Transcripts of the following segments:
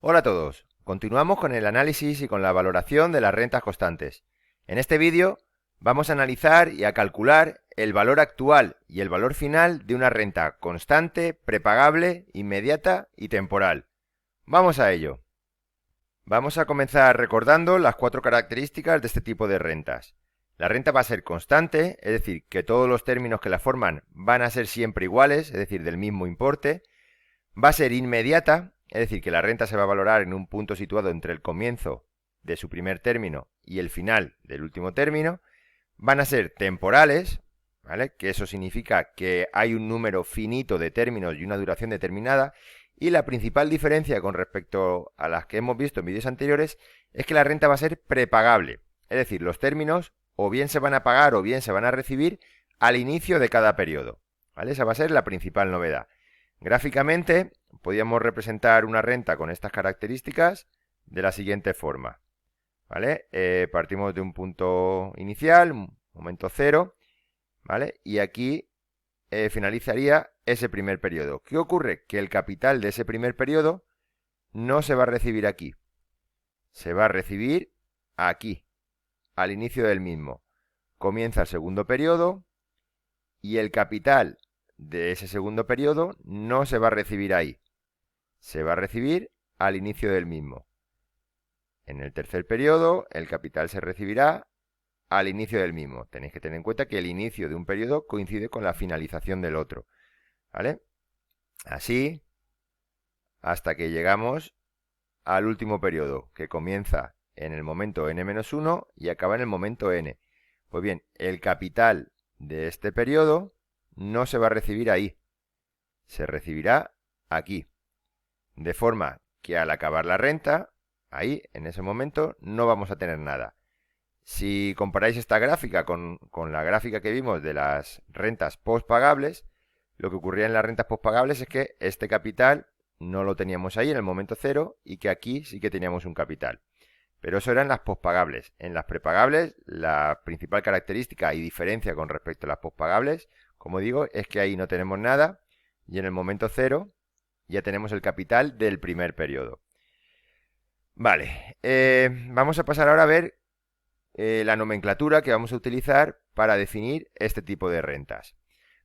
Hola a todos, continuamos con el análisis y con la valoración de las rentas constantes. En este vídeo vamos a analizar y a calcular el valor actual y el valor final de una renta constante, prepagable, inmediata y temporal. Vamos a ello. Vamos a comenzar recordando las cuatro características de este tipo de rentas. La renta va a ser constante, es decir, que todos los términos que la forman van a ser siempre iguales, es decir, del mismo importe. Va a ser inmediata, es decir, que la renta se va a valorar en un punto situado entre el comienzo de su primer término y el final del último término. Van a ser temporales, ¿vale? Que eso significa que hay un número finito de términos y una duración determinada. Y la principal diferencia con respecto a las que hemos visto en vídeos anteriores es que la renta va a ser prepagable. Es decir, los términos o bien se van a pagar o bien se van a recibir al inicio de cada periodo, ¿vale? Esa va a ser la principal novedad. Gráficamente, podríamos representar una renta con estas características de la siguiente forma, ¿vale? Partimos de un punto inicial, un momento cero, ¿vale? Y aquí finalizaría ese primer periodo. ¿Qué ocurre? Que el capital de ese primer periodo no se va a recibir aquí, se va a recibir aquí, al inicio del mismo. Comienza el segundo periodo y el capital de ese segundo periodo no se va a recibir ahí, se va a recibir al inicio del mismo. En el tercer periodo, el capital se recibirá al inicio del mismo. Tenéis que tener en cuenta que el inicio de un periodo coincide con la finalización del otro, ¿vale? Así, hasta que llegamos al último periodo, que comienza en el momento n-1 y acaba en el momento n. Pues bien, el capital de este periodo no se va a recibir ahí, se recibirá aquí. De forma que al acabar la renta, ahí, en ese momento, no vamos a tener nada. Si comparáis esta gráfica con la gráfica que vimos de las rentas postpagables, lo que ocurría en las rentas postpagables es que este capital no lo teníamos ahí en el momento cero y que aquí sí que teníamos un capital. Pero eso eran las postpagables. En las prepagables, la principal característica y diferencia con respecto a las postpagables, como digo, es que ahí no tenemos nada y en el momento cero ya tenemos el capital del primer periodo. Vale, vamos a pasar ahora a ver la nomenclatura que vamos a utilizar para definir este tipo de rentas.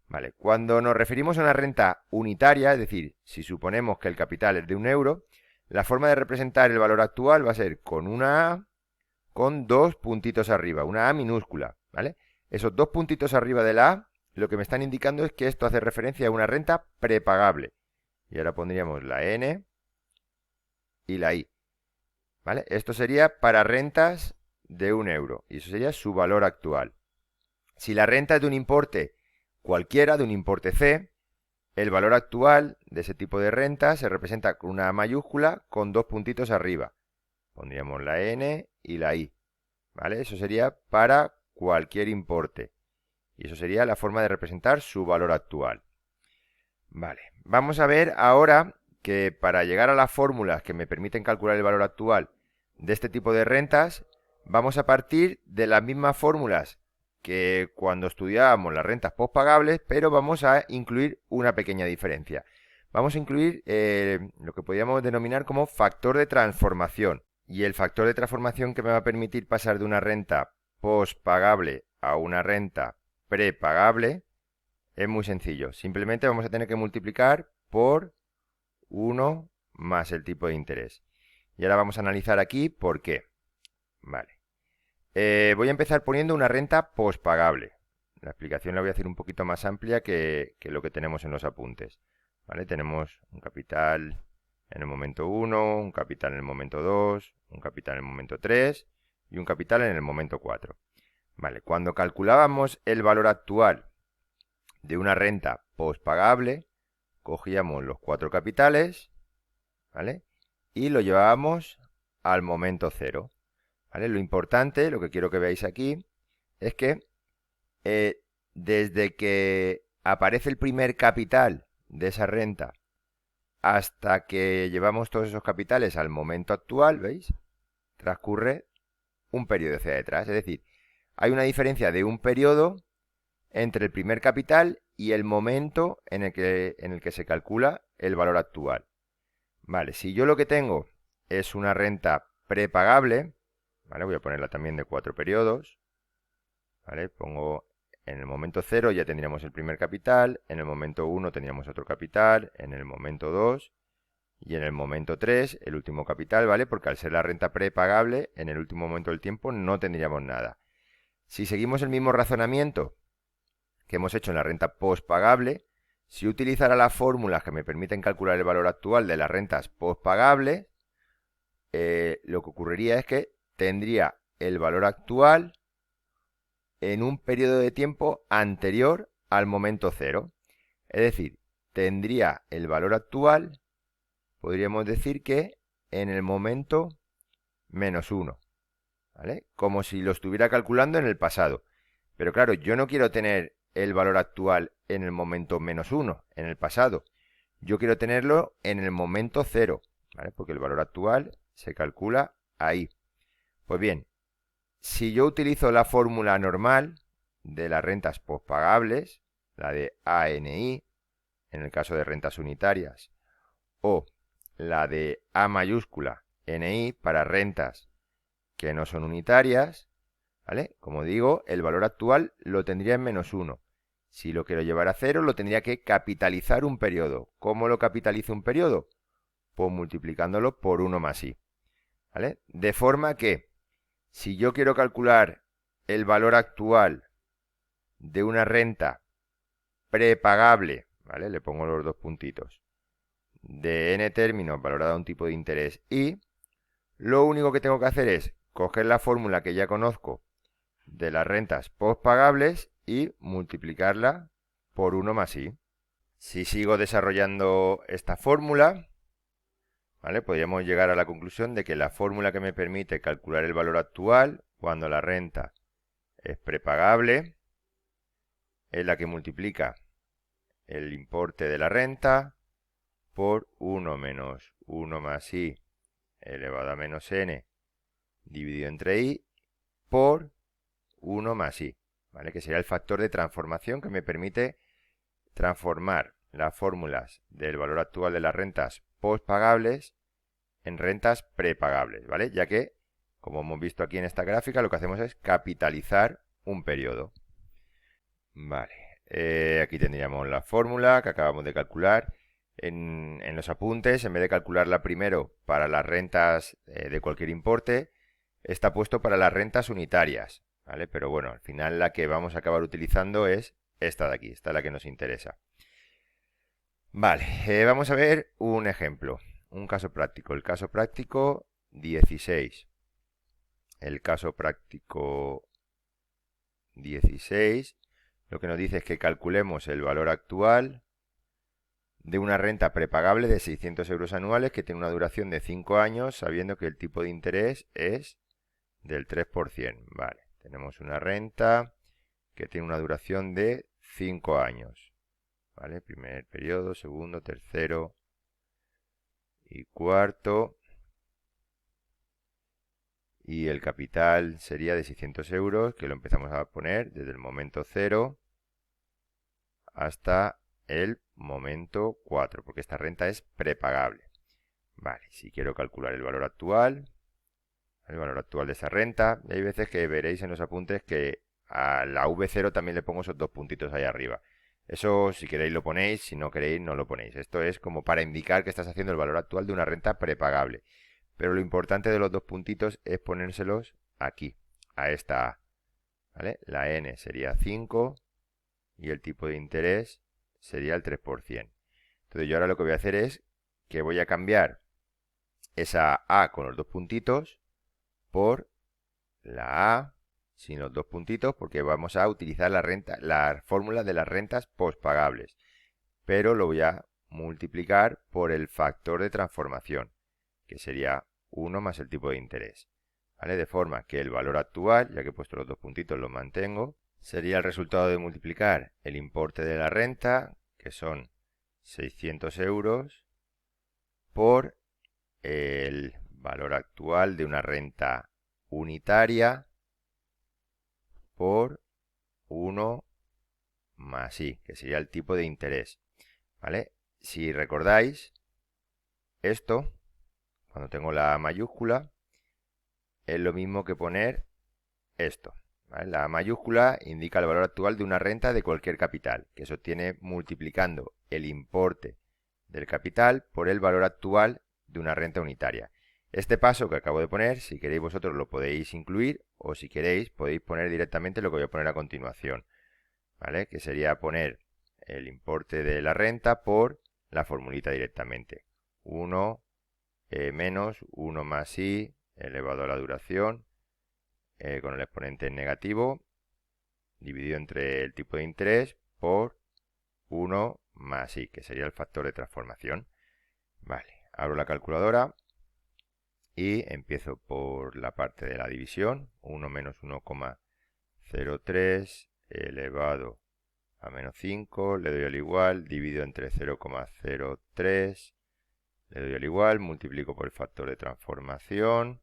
Vale, cuando nos referimos a una renta unitaria, es decir, si suponemos que el capital es de 1 euro, la forma de representar el valor actual va a ser con una A con dos puntitos arriba, una A minúscula, ¿vale? Esos dos puntitos arriba de la A lo que me están indicando es que esto hace referencia a una renta prepagable. Y ahora pondríamos la N y la I, ¿vale? Esto sería para rentas de 1 euro y eso sería su valor actual. Si la renta es de un importe cualquiera, de un importe C, el valor actual de ese tipo de renta se representa con una mayúscula con dos puntitos arriba. Pondríamos la N y la I, ¿vale? Eso sería para cualquier importe. Y eso sería la forma de representar su valor actual. Vale, vamos a ver ahora que para llegar a las fórmulas que me permiten calcular el valor actual de este tipo de rentas, vamos a partir de las mismas fórmulas que cuando estudiábamos las rentas postpagables, pero vamos a incluir una pequeña diferencia. Vamos a incluir lo que podríamos denominar como factor de transformación. Y el factor de transformación que me va a permitir pasar de una renta postpagable a una renta prepagable es muy sencillo. Simplemente vamos a tener que multiplicar por 1 más el tipo de interés. Y ahora vamos a analizar aquí por qué. Vale. Voy a empezar poniendo una renta postpagable. La explicación la voy a hacer un poquito más amplia que lo que tenemos en los apuntes. ¿Vale? Tenemos un capital en el momento 1, un capital en el momento 2, un capital en el momento 3 y un capital en el momento 4. Vale, cuando calculábamos el valor actual de una renta postpagable, cogíamos los 4 capitales, ¿vale? Y lo llevábamos al momento 0. ¿Vale? Lo importante, lo que quiero que veáis aquí, es que desde que aparece el primer capital de esa renta hasta que llevamos todos esos capitales al momento actual, ¿veis? Transcurre un periodo hacia detrás. Es decir, hay una diferencia de un periodo entre el primer capital y el momento en el que se calcula el valor actual. Vale, si yo lo que tengo es una renta prepagable, ¿vale? Voy a ponerla también de 4 periodos, ¿vale? Pongo en el momento 0 ya tendríamos el primer capital, en el momento 1 tendríamos otro capital, en el momento 2 y en el momento 3 el último capital, ¿vale? Porque al ser la renta prepagable, en el último momento del tiempo no tendríamos nada. Si seguimos el mismo razonamiento que hemos hecho en la renta postpagable, si utilizara las fórmulas que me permiten calcular el valor actual de las rentas postpagables, lo que ocurriría es que tendría el valor actual en un periodo de tiempo anterior al momento 0. Es decir, tendría el valor actual, podríamos decir que en el momento -1, ¿vale? Como si lo estuviera calculando en el pasado. Pero claro, yo no quiero tener el valor actual en el momento -1, en el pasado. Yo quiero tenerlo en el momento 0, ¿vale? Porque el valor actual se calcula ahí. Pues bien, si yo utilizo la fórmula normal de las rentas postpagables, la de ANI, en el caso de rentas unitarias, o la de A mayúscula NI para rentas que no son unitarias, ¿vale? Como digo, el valor actual lo tendría en -1. Si lo quiero llevar a 0, lo tendría que capitalizar un periodo. ¿Cómo lo capitalizo un periodo? Pues multiplicándolo por 1 más i, ¿vale? De forma que, si yo quiero calcular el valor actual de una renta prepagable, ¿vale? Le pongo los dos puntitos, de n términos valorada a un tipo de interés i, lo único que tengo que hacer es coger la fórmula que ya conozco de las rentas postpagables y multiplicarla por 1 más i. Si sigo desarrollando esta fórmula, ¿vale? Podríamos llegar a la conclusión de que la fórmula que me permite calcular el valor actual cuando la renta es prepagable es la que multiplica el importe de la renta por 1 menos 1 más i elevado a menos n dividido entre i por 1 más i, ¿vale? Que sería el factor de transformación que me permite transformar las fórmulas del valor actual de las rentas postpagables en rentas prepagables, ¿vale? Ya que, como hemos visto aquí en esta gráfica, lo que hacemos es capitalizar un periodo. Vale, aquí tendríamos la fórmula que acabamos de calcular. En los apuntes, en vez de calcularla primero para las rentas de cualquier importe, está puesto para las rentas unitarias, ¿vale? Pero bueno, al final la que vamos a acabar utilizando es esta de aquí, esta es la que nos interesa. Vale, vamos a ver un ejemplo, un caso práctico. El caso práctico 16. El caso práctico 16 lo que nos dice es que calculemos el valor actual de una renta prepagable de 600 euros anuales que tiene una duración de 5 años, sabiendo que el tipo de interés es del 3%. Vale, tenemos una renta que tiene una duración de 5 años. ¿Vale? Primer periodo, segundo, tercero y cuarto. Y el capital sería de 600 euros, que lo empezamos a poner desde el momento 0 hasta el momento 4, porque esta renta es prepagable. Vale, si quiero calcular el valor actual de esa renta, y hay veces que veréis en los apuntes que a la V0 también le pongo esos dos puntitos ahí arriba. Eso, si queréis lo ponéis, si no queréis no lo ponéis. Esto es como para indicar que estás haciendo el valor actual de una renta prepagable. Pero lo importante de los dos puntitos es ponérselos aquí, a esta A, ¿vale? La N sería 5 y el tipo de interés sería el 3%. Entonces yo ahora lo que voy a hacer es que voy a cambiar esa A con los dos puntitos por la A sin los dos puntitos, porque vamos a utilizar la fórmula de las rentas postpagables. Pero lo voy a multiplicar por el factor de transformación, que sería 1 más el tipo de interés. ¿Vale? De forma que el valor actual, ya que he puesto los dos puntitos, lo mantengo, sería el resultado de multiplicar el importe de la renta, que son 600 euros, por el valor actual de una renta unitaria por 1 más i, que sería el tipo de interés. ¿Vale? Si recordáis, esto, cuando tengo la A mayúscula, es lo mismo que poner esto. ¿Vale? La A mayúscula indica el valor actual de una renta de cualquier capital, que se obtiene multiplicando el importe del capital por el valor actual de una renta unitaria. Este paso que acabo de poner, si queréis vosotros lo podéis incluir, o si queréis podéis poner directamente lo que voy a poner a continuación, ¿vale? Que sería poner el importe de la renta por la formulita directamente. 1 menos 1 más i elevado a la duración con el exponente en negativo dividido entre el tipo de interés por 1 más i, que sería el factor de transformación. Vale, abro la calculadora y empiezo por la parte de la división. 1 menos 1,03 elevado a menos 5, le doy al igual, divido entre 0,03, le doy al igual, multiplico por el factor de transformación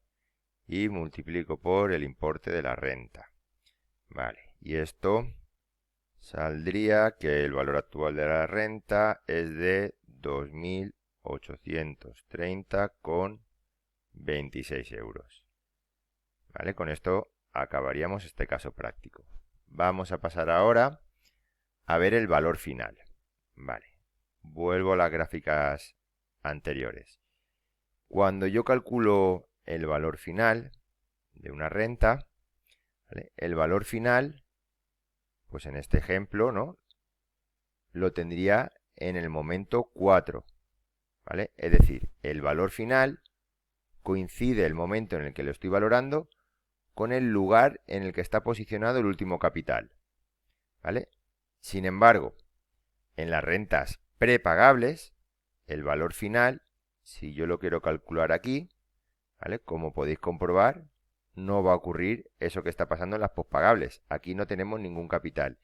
y multiplico por el importe de la renta. Vale, y esto saldría que el valor actual de la renta es de 2.830,26 euros. Vale, con esto acabaríamos este caso práctico. Vamos a pasar ahora a ver el valor final. Vale, vuelvo a las gráficas anteriores. Cuando yo calculo el valor final de una renta, ¿vale? El valor final, pues en este ejemplo, ¿no? Lo tendría en el momento 4, ¿vale? Es decir, el valor final coincide el momento en el que lo estoy valorando con el lugar en el que está posicionado el último capital, ¿vale? Sin embargo, en las rentas prepagables, el valor final, si yo lo quiero calcular aquí, ¿vale? Como podéis comprobar, no va a ocurrir eso que está pasando en las pospagables. Aquí no tenemos ningún capital.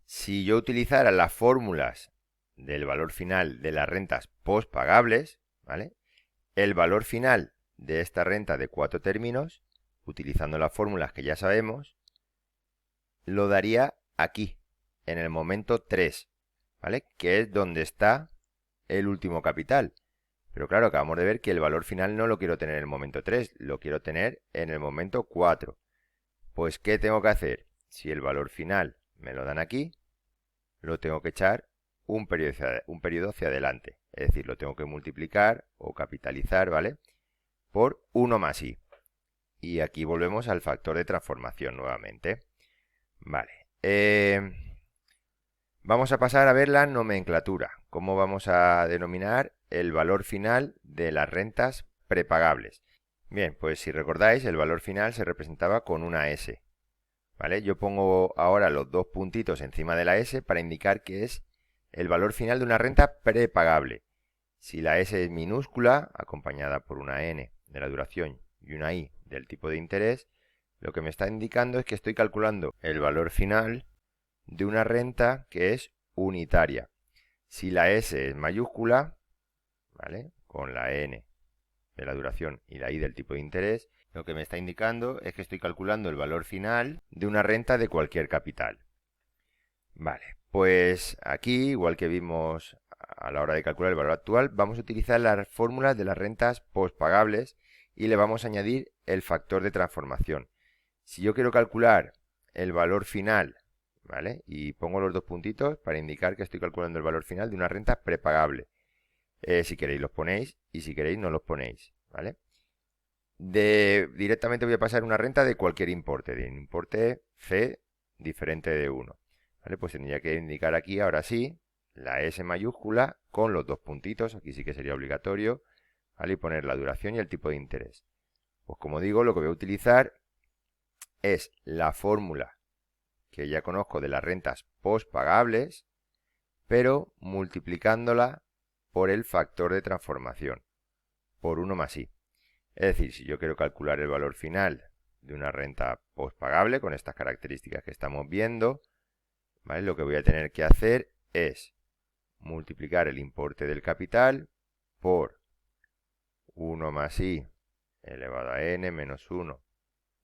Si yo utilizara las fórmulas del valor final de las rentas pospagables, ¿vale? El valor final de esta renta de 4 términos, utilizando las fórmulas que ya sabemos, lo daría aquí, en el momento 3, ¿vale? Que es donde está el último capital. Pero claro, acabamos de ver que el valor final no lo quiero tener en el momento 3, lo quiero tener en el momento 4. Pues, ¿qué tengo que hacer? Si el valor final me lo dan aquí, lo tengo que echar un periodo hacia adelante. Es decir, lo tengo que multiplicar o capitalizar, ¿vale? Por 1 más i. Y aquí volvemos al factor de transformación nuevamente. Vale. Vamos a pasar a ver la nomenclatura. Cómo vamos a denominar el valor final de las rentas prepagables. Bien, pues si recordáis, el valor final se representaba con una S. ¿Vale? Yo pongo ahora los dos puntitos encima de la S para indicar que es el valor final de una renta prepagable. Si la S es minúscula, acompañada por una N de la duración y una I del tipo de interés, lo que me está indicando es que estoy calculando el valor final de una renta que es unitaria. Si la S es mayúscula, ¿vale? Con la N de la duración y la I del tipo de interés, lo que me está indicando es que estoy calculando el valor final de una renta de cualquier capital. Vale, pues aquí, igual que vimos a la hora de calcular el valor actual, vamos a utilizar las fórmulas de las rentas pospagables y le vamos a añadir el factor de transformación. Si yo quiero calcular el valor final, ¿vale? Y pongo los dos puntitos para indicar que estoy calculando el valor final de una renta prepagable. Si queréis los ponéis y si queréis no los ponéis, ¿vale? Directamente voy a pasar una renta de cualquier importe, de un importe C diferente de 1. ¿Vale? Pues tendría que indicar aquí, ahora sí, la S mayúscula con los dos puntitos, aquí sí que sería obligatorio, ¿vale? Y poner la duración y el tipo de interés. Pues como digo, lo que voy a utilizar es la fórmula que ya conozco de las rentas pospagables, pero multiplicándola por el factor de transformación, por 1 más i. Es decir, si yo quiero calcular el valor final de una renta pospagable con estas características que estamos viendo, ¿vale? Lo que voy a tener que hacer es multiplicar el importe del capital por 1 más i elevado a n menos 1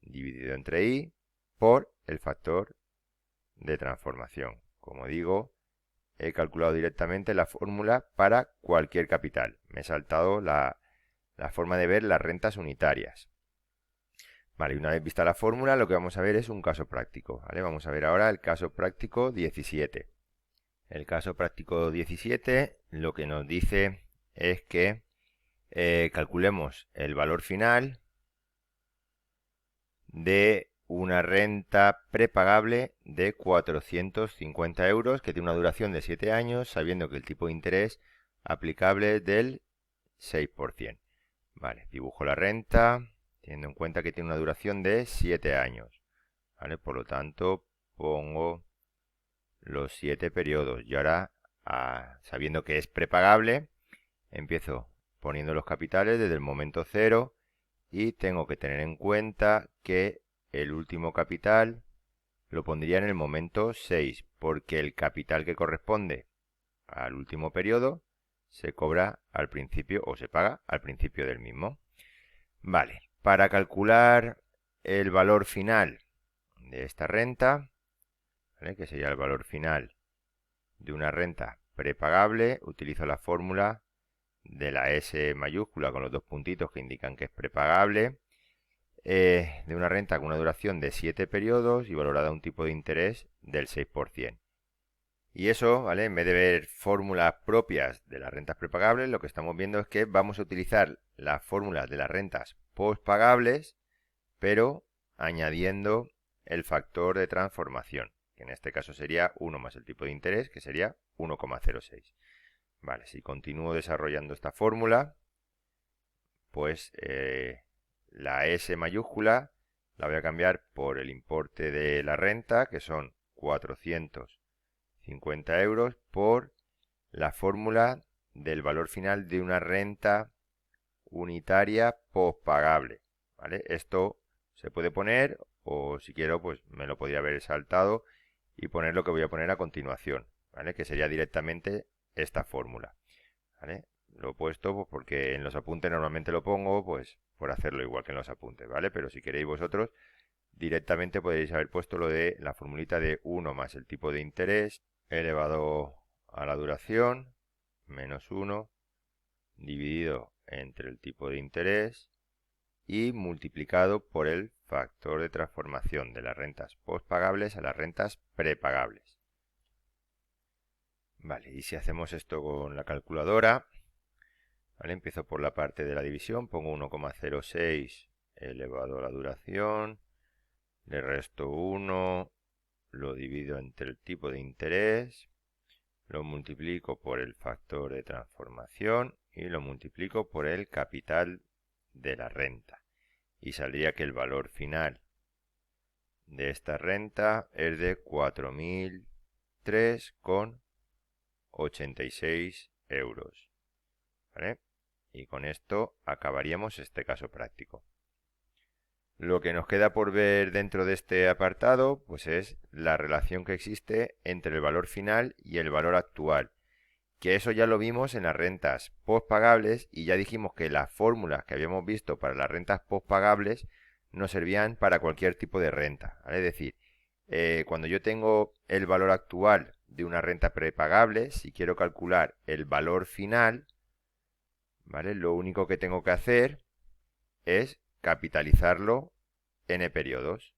dividido entre i por el factor de transformación. Como digo, he calculado directamente la fórmula para cualquier capital. Me he saltado la la forma de ver las rentas unitarias. Vale, y una vez vista la fórmula, lo que vamos a ver es un caso práctico, ¿vale? Vamos a ver ahora el caso práctico 17. El caso práctico 17 lo que nos dice es que calculemos el valor final de una renta prepagable de 450 euros que tiene una duración de 7 años, sabiendo que el tipo de interés aplicable es del 6%. Vale, dibujo la renta teniendo en cuenta que tiene una duración de 7 años. ¿Vale? Por lo tanto, pongo los 7 periodos. Y ahora, sabiendo que es prepagable, empiezo poniendo los capitales desde el momento 0 y tengo que tener en cuenta que el último capital lo pondría en el momento 6, porque el capital que corresponde al último periodo se cobra al principio o se paga al principio del mismo. Vale, para calcular el valor final de esta renta, ¿vale?, que sería el valor final de una renta prepagable, utilizo la fórmula de la S mayúscula con los dos puntitos que indican que es prepagable, de una renta con una duración de 7 periodos y valorada a un tipo de interés del 6%. Y eso, ¿vale?, en vez de ver fórmulas propias de las rentas prepagables, lo que estamos viendo es que vamos a utilizar las fórmulas de las rentas postpagables, pero añadiendo el factor de transformación, que en este caso sería 1 más el tipo de interés, que sería 1,06. Vale, si continúo desarrollando esta fórmula, pues la S mayúscula la voy a cambiar por el importe de la renta, que son 450 euros, por la fórmula del valor final de una renta unitaria postpagable. ¿Vale? Esto se puede poner, o si quiero, pues me lo podría haber saltado y poner lo que voy a poner a continuación, ¿vale?, que sería directamente esta fórmula. ¿Vale? Lo he puesto pues, porque en los apuntes normalmente lo pongo, pues por hacerlo igual que en los apuntes, ¿vale? Pero si queréis vosotros, directamente podéis haber puesto lo de la formulita de 1 más el tipo de interés elevado a la duración, menos 1, dividido entre el tipo de interés y multiplicado por el factor de transformación de las rentas postpagables a las rentas prepagables. Vale, y si hacemos esto con la calculadora, ¿vale?, empiezo por la parte de la división, pongo 1,06 elevado a la duración, le resto 1, lo divido entre el tipo de interés, lo multiplico por el factor de transformación y lo multiplico por el capital de la renta. Y saldría que el valor final de esta renta es de 4.003,86 euros. ¿Vale? Y con esto acabaríamos este caso práctico. Lo que nos queda por ver dentro de este apartado, pues es la relación que existe entre el valor final y el valor actual. Que eso ya lo vimos en las rentas postpagables y ya dijimos que las fórmulas que habíamos visto para las rentas postpagables nos servían para cualquier tipo de renta, ¿vale? Es decir, cuando yo tengo el valor actual de una renta prepagable, si quiero calcular el valor final, ¿vale?, lo único que tengo que hacer es capitalizarlo n periodos,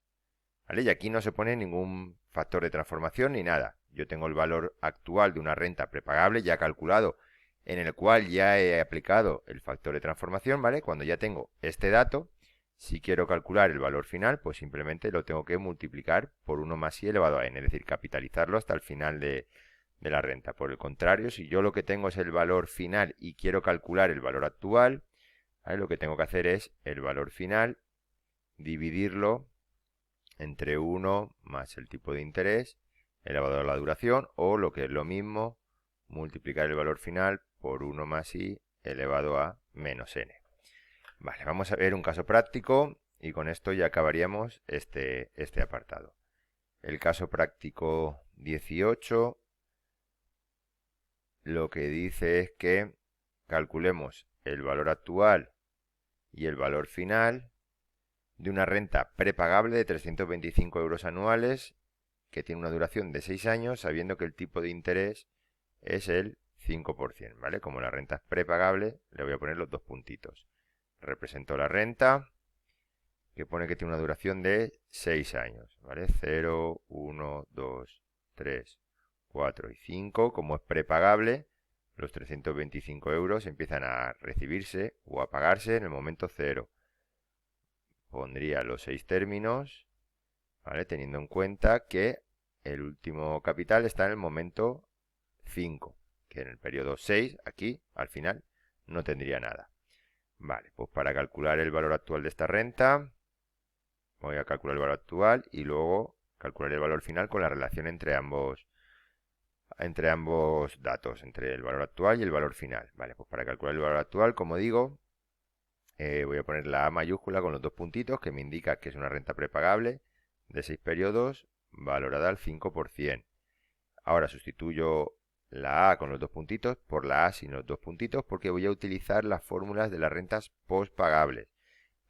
¿vale? Y aquí no se pone ningún factor de transformación ni nada. Yo tengo el valor actual de una renta prepagable ya calculado, en el cual ya he aplicado el factor de transformación, ¿vale? Cuando ya tengo este dato, si quiero calcular el valor final, pues simplemente lo tengo que multiplicar por 1 más i elevado a n, es decir, capitalizarlo hasta el final de la renta. Por el contrario, si yo lo que tengo es el valor final y quiero calcular el valor actual, ¿vale?, lo que tengo que hacer es el valor final dividirlo entre 1 más el tipo de interés elevado a la duración, o lo que es lo mismo, multiplicar el valor final por 1 más i elevado a menos n. Vale, vamos a ver un caso práctico y con esto ya acabaríamos este apartado. El caso práctico 18 lo que dice es que calculemos el valor actual y el valor final de una renta prepagable de 325 euros anuales que tiene una duración de 6 años, sabiendo que el tipo de interés es el 5%, ¿vale? Como la renta es prepagable, le voy a poner los dos puntitos. represento la renta, que pone que tiene una duración de 6 años, ¿vale? 0, 1, 2, 3, 4 y 5. Como es prepagable, los 325 euros empiezan a recibirse o a pagarse en el momento 0. Pondría los 6 términos, ¿vale? Teniendo en cuenta que el último capital está en el momento 5, que en el periodo 6, aquí, al final, no tendría nada. Vale, pues para calcular el valor actual de esta renta, voy a calcular el valor actual y luego calcular el valor final con la relación entre ambos datos, entre el valor actual y el valor final. Vale, pues para calcular el valor actual, como digo, voy a poner la A mayúscula con los dos puntitos que me indica que es una renta prepagable de 6 periodos valorada al 5%. Ahora sustituyo la A con los dos puntitos por la A sin los dos puntitos porque voy a utilizar las fórmulas de las rentas postpagables,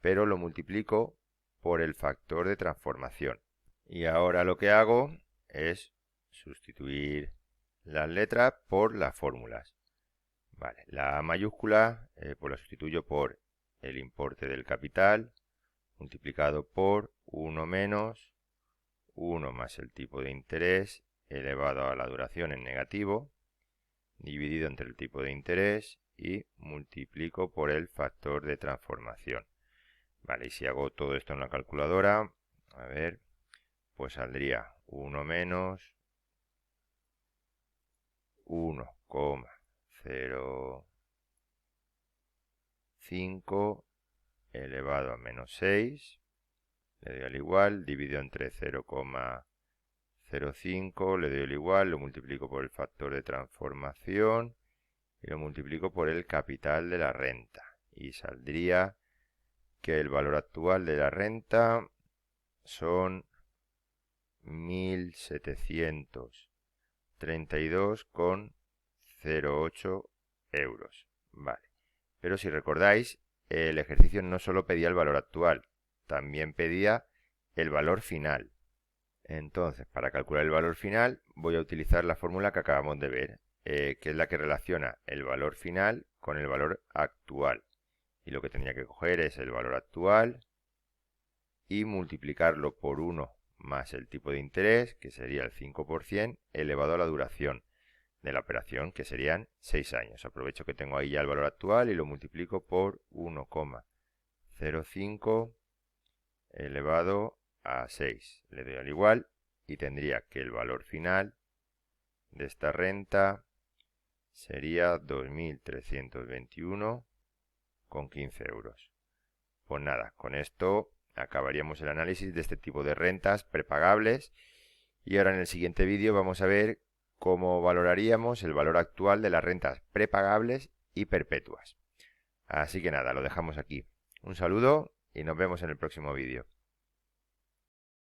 pero lo multiplico por el factor de transformación. Y ahora lo que hago es sustituir las letras por las fórmulas. Vale, la A mayúscula pues la sustituyo por el importe del capital multiplicado por 1 menos 1 más el tipo de interés elevado a la duración en negativo, dividido entre el tipo de interés y multiplico por el factor de transformación. Vale, y si hago todo esto en la calculadora, a ver, pues saldría 1 menos 1,05 elevado a menos 6, le doy al igual, dividido entre 0,05, le doy al igual, lo multiplico por el factor de transformación y lo multiplico por el capital de la renta. Y saldría que el valor actual de la renta son 1.732,08 euros. Vale. Pero si recordáis, el ejercicio no solo pedía el valor actual, también pedía el valor final. Entonces, para calcular el valor final, voy a utilizar la fórmula que acabamos de ver, que es la que relaciona el valor final con el valor actual. Y lo que tendría que coger es el valor actual y multiplicarlo por 1 más el tipo de interés, que sería el 5%, elevado a la duración de la operación, que serían 6 años. Aprovecho que tengo ahí ya el valor actual y lo multiplico por 1,05 elevado a 6. Le doy al igual y tendría que el valor final de esta renta sería 2.321,15 euros. Pues nada, con esto acabaríamos el análisis de este tipo de rentas prepagables y ahora en el siguiente vídeo vamos a ver cómo valoraríamos el valor actual de las rentas prepagables y perpetuas. Así que nada, lo dejamos aquí. Un saludo y nos vemos en el próximo vídeo.